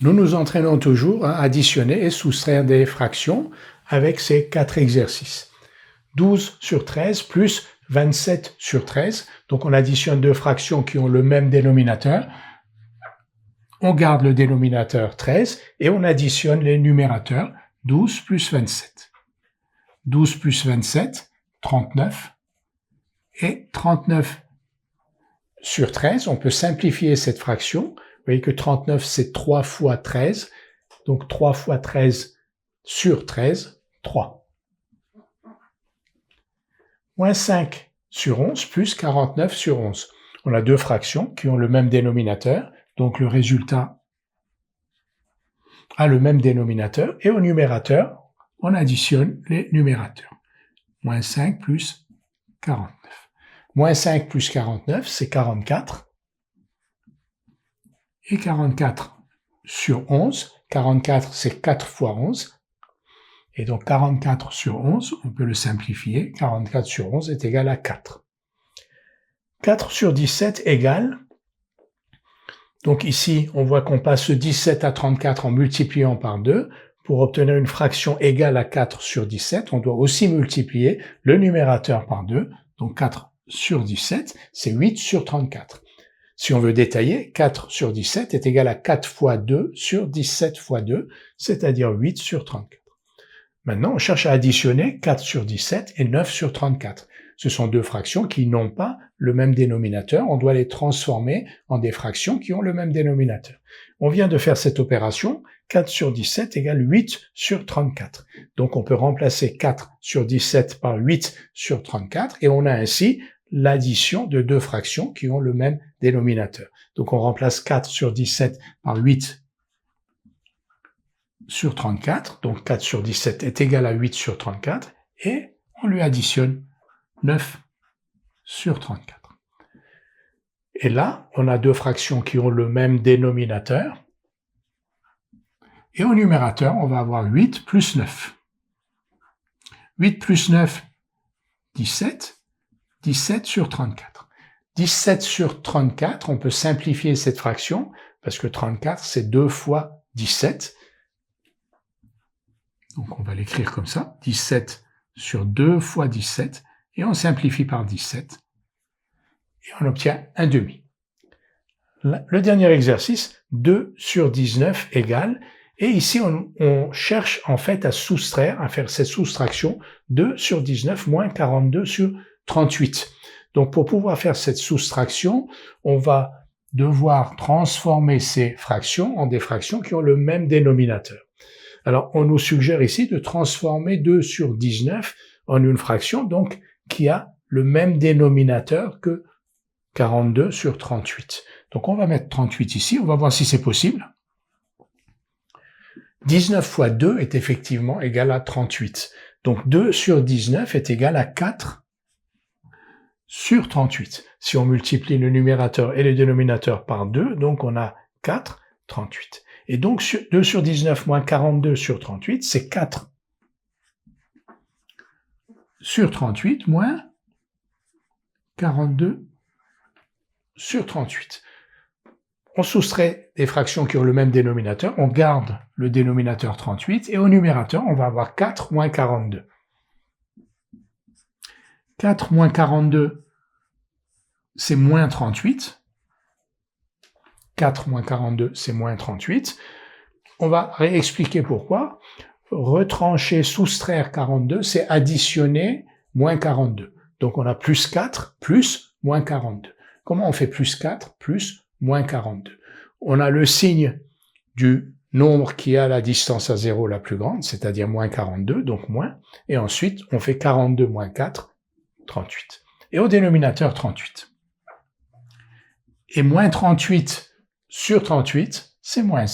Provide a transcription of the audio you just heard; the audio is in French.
Nous nous entraînons toujours à additionner et soustraire des fractions avec ces 4 exercices. 12 sur 13 plus 27 sur 13. Donc on additionne deux fractions qui ont le même dénominateur. On garde le dénominateur 13 et on additionne les numérateurs 12 plus 27. 12 plus 27, 39. Et 39 sur 13, on peut simplifier cette fraction. Vous voyez que 39, c'est 3 fois 13. Donc 3 fois 13 sur 13, 3. Moins 5 sur 11 plus 49 sur 11. On a deux fractions qui ont le même dénominateur. Donc le résultat a le même dénominateur. Et au numérateur, on additionne les numérateurs. Moins 5 plus 49. Moins 5 plus 49, c'est 44. Et 44 sur 11, 44 c'est 4 fois 11. Et donc 44 sur 11, on peut le simplifier. 44 sur 11 est égal à 4. 4 sur 17 égale. Donc ici, on voit qu'on passe 17 à 34 en multipliant par 2. Pour obtenir une fraction égale à 4 sur 17, on doit aussi multiplier le numérateur par 2. Donc 4 sur 17, c'est 8 sur 34. Si on veut détailler, 4 sur 17 est égal à 4 fois 2 sur 17 fois 2, c'est-à-dire 8 sur 34. Maintenant, on cherche à additionner 4 sur 17 et 9 sur 34. Ce sont deux fractions qui n'ont pas le même dénominateur. On doit les transformer en des fractions qui ont le même dénominateur. On vient de faire cette opération. 4 sur 17 égale 8 sur 34. Donc on peut remplacer 4 sur 17 par 8 sur 34 et on a ainsi l'addition de deux fractions qui ont le même dénominateur. Donc on remplace 4 sur 17 par 8 sur 34. Donc 4 sur 17 est égal à 8 sur 34 et on lui additionne 9 sur 34. Et là, on a deux fractions qui ont le même dénominateur. Et au numérateur, on va avoir 8 plus 9. 8 plus 9, 17. 17 sur 34. 17 sur 34, on peut simplifier cette fraction, parce que 34, c'est 2 fois 17. Donc on va l'écrire comme ça. 17 sur 2 fois 17. Et on simplifie par 17. Et on obtient un demi. Le dernier exercice, 2 sur 19 égale. Et ici, on cherche en fait à soustraire, à faire cette soustraction, 2 sur 19 moins 42 sur 38. Donc pour pouvoir faire cette soustraction, on va devoir transformer ces fractions en des fractions qui ont le même dénominateur. Alors on nous suggère ici de transformer 2 sur 19 en une fraction donc qui a le même dénominateur que 42 sur 38. Donc on va mettre 38 ici, on va voir si c'est possible. 19 fois 2 est effectivement égal à 38. Donc 2 sur 19 est égal à 4 sur 38. Si on multiplie le numérateur et le dénominateur par 2, donc on a 4, 38. Et donc 2 sur 19 moins 42 sur 38, c'est 4 sur 38 moins 42 sur 38. On soustrait des fractions qui ont le même dénominateur, on garde le dénominateur 38, et au numérateur, on va avoir 4 moins 42. 4 moins 42, c'est moins 38. 4 moins 42, c'est moins 38. On va réexpliquer pourquoi. Retrancher, soustraire 42, c'est additionner moins 42. Donc on a plus 4, plus moins 42. Comment on fait plus 4, plus moins 42? On a le signe du nombre qui a la distance à 0 la plus grande, c'est-à-dire moins 42, donc moins, et ensuite on fait 42 moins 4, 38. Et au dénominateur 38. Et moins 38 sur 38, c'est moins 1.